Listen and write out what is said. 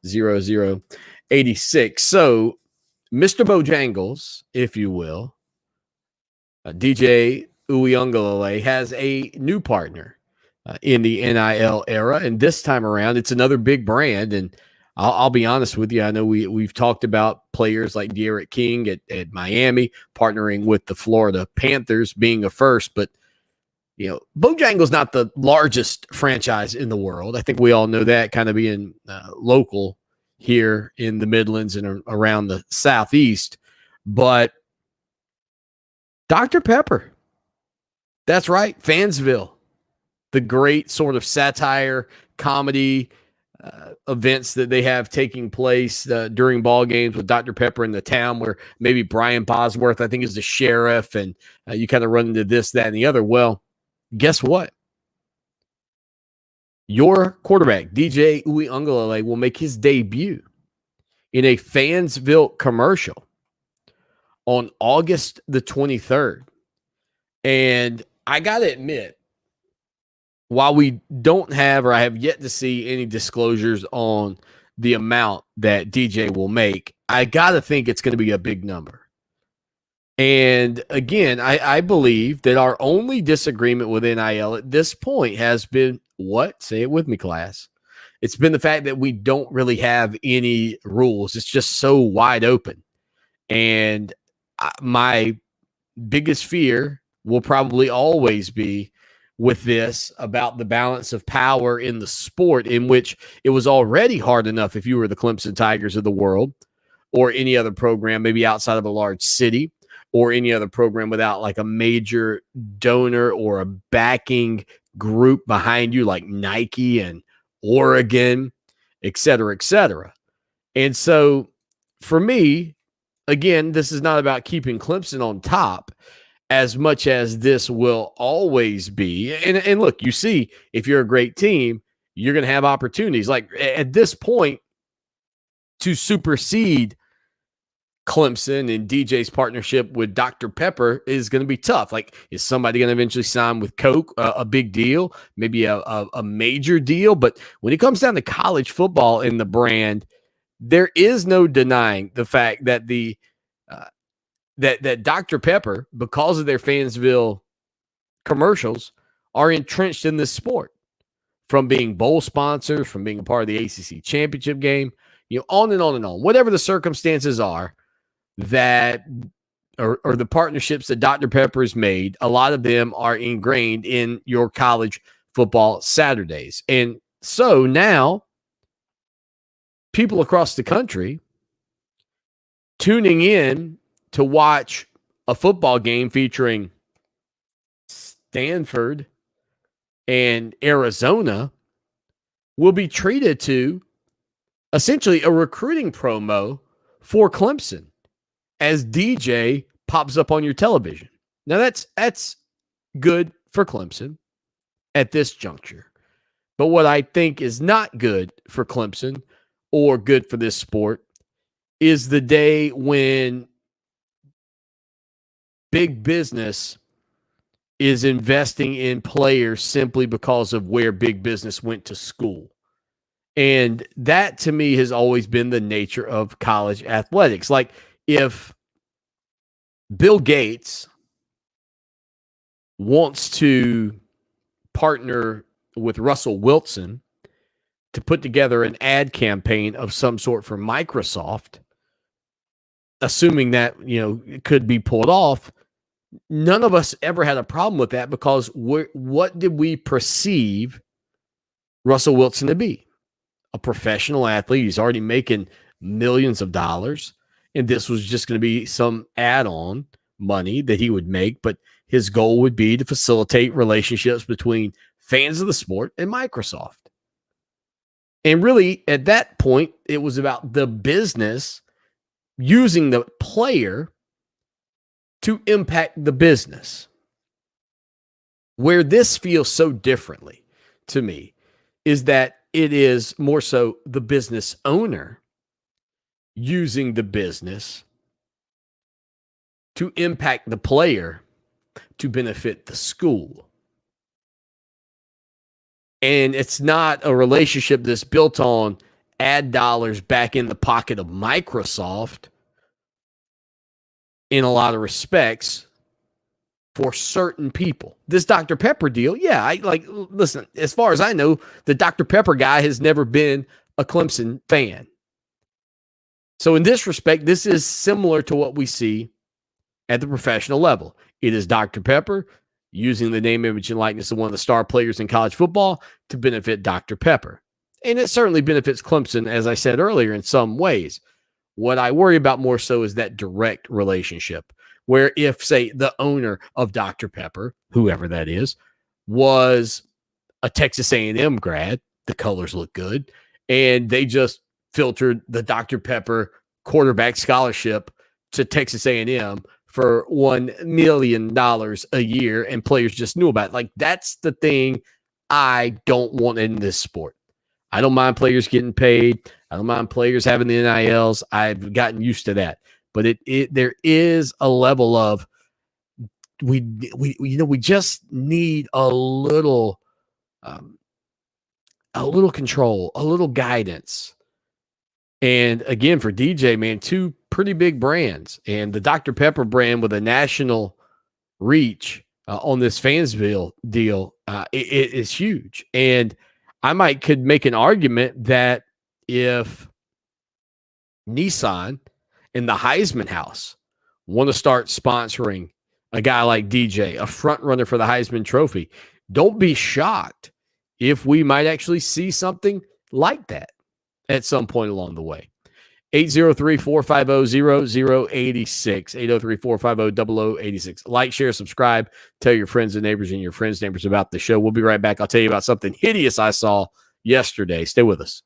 0086. So, Mr. Bojangles, if you will, DJ Uiagalelei has a new partner in the NIL era, and this time around, it's another big brand. And I'll be honest with you, I know we've talked about players like De'Aaron King at Miami partnering with the Florida Panthers being a first, but Bojangles not the largest franchise in the world. I think we all know that, kind of being local here in the Midlands and around the Southeast. But Dr. Pepper, that's right, Fansville, the great sort of satire comedy events that they have taking place during ball games with Dr. Pepper in the town, where maybe Brian Bosworth, I think, is the sheriff, and you kind of run into this, that, and the other. Well, guess what? Your quarterback, DJ Uiagalelei, will make his debut in a Fansville commercial on August the 23rd. And I got to admit, while we don't have, or I have yet to see any disclosures on the amount that DJ will make, I got to think it's going to be a big number. And again, I believe that our only disagreement with NIL at this point has been what? Say it with me, class. It's been the fact that we don't really have any rules. It's just so wide open. And my biggest fear will probably always be with this about the balance of power in the sport, in which it was already hard enough if you were the Clemson Tigers of the world or any other program, maybe outside of a large city, or any other program without like a major donor or a backing group behind you, like Nike and Oregon, et cetera, et cetera. And so for me, again, this is not about keeping Clemson on top as much as this will always be. And look, you see, if you're a great team, you're going to have opportunities. Like at this point, to supersede Clemson and DJ's partnership with Dr. Pepper is going to be tough. Like, is somebody going to eventually sign with Coke? A big deal, maybe a major deal. But when it comes down to college football and the brand, there is no denying the fact that that Dr. Pepper, because of their Fansville commercials, are entrenched in this sport, from being bowl sponsors, from being a part of the ACC championship game, on and on and on. Whatever the circumstances are, that or the partnerships that Dr. Pepper has made, a lot of them are ingrained in your college football Saturdays. And so now people across the country tuning in to watch a football game featuring Stanford and Arizona will be treated to essentially a recruiting promo for Clemson as DJ pops up on your television. Now that's good for Clemson at this juncture. But what I think is not good for Clemson or good for this sport is the day when big business is investing in players simply because of where big business went to school. And that, to me, has always been the nature of college athletics. Like, if Bill Gates wants to partner with Russell Wilson to put together an ad campaign of some sort for Microsoft, assuming that, it could be pulled off, none of us ever had a problem with that, because what did we perceive Russell Wilson to be? A professional athlete. He's already making millions of dollars, and this was just going to be some add-on money that he would make, but his goal would be to facilitate relationships between fans of the sport and Microsoft. And really, at that point, it was about the business using the player to impact the business. Where this feels so differently to me is that it is more so the business owner using the business to impact the player to benefit the school. And it's not a relationship that's built on ad dollars back in the pocket of Microsoft in a lot of respects for certain people. This Dr. Pepper deal, yeah, listen, as far as I know, the Dr. Pepper guy has never been a Clemson fan. So in this respect, this is similar to what we see at the professional level. It is Dr. Pepper using the name, image, and likeness of one of the star players in college football to benefit Dr. Pepper. And it certainly benefits Clemson, as I said earlier, in some ways. What I worry about more so is that direct relationship, where if, say, the owner of Dr. Pepper, whoever that is, was a Texas A&M grad, the colors look good, and they just filtered the Dr. Pepper quarterback scholarship to Texas A&M for $1 million a year, and players just knew about it. Like, that's the thing I don't want in this sport. I don't mind players getting paid. I don't mind players having the NILs. I've gotten used to that. But there is a level of we just need a little control, a little guidance. And again, for DJ, man, two pretty big brands, and the Dr. Pepper brand with a national reach on this Fansville deal, it is huge. And I could make an argument that if Nissan and the Heisman House want to start sponsoring a guy like DJ, a front runner for the Heisman Trophy, don't be shocked if we might actually see something like that at some point along the way. 803-450-0086, 803-450-0086. Like, share, subscribe, tell your friends and neighbors and your friends' neighbors about the show. We'll be right back. I'll tell you about something hideous I saw yesterday. Stay with us.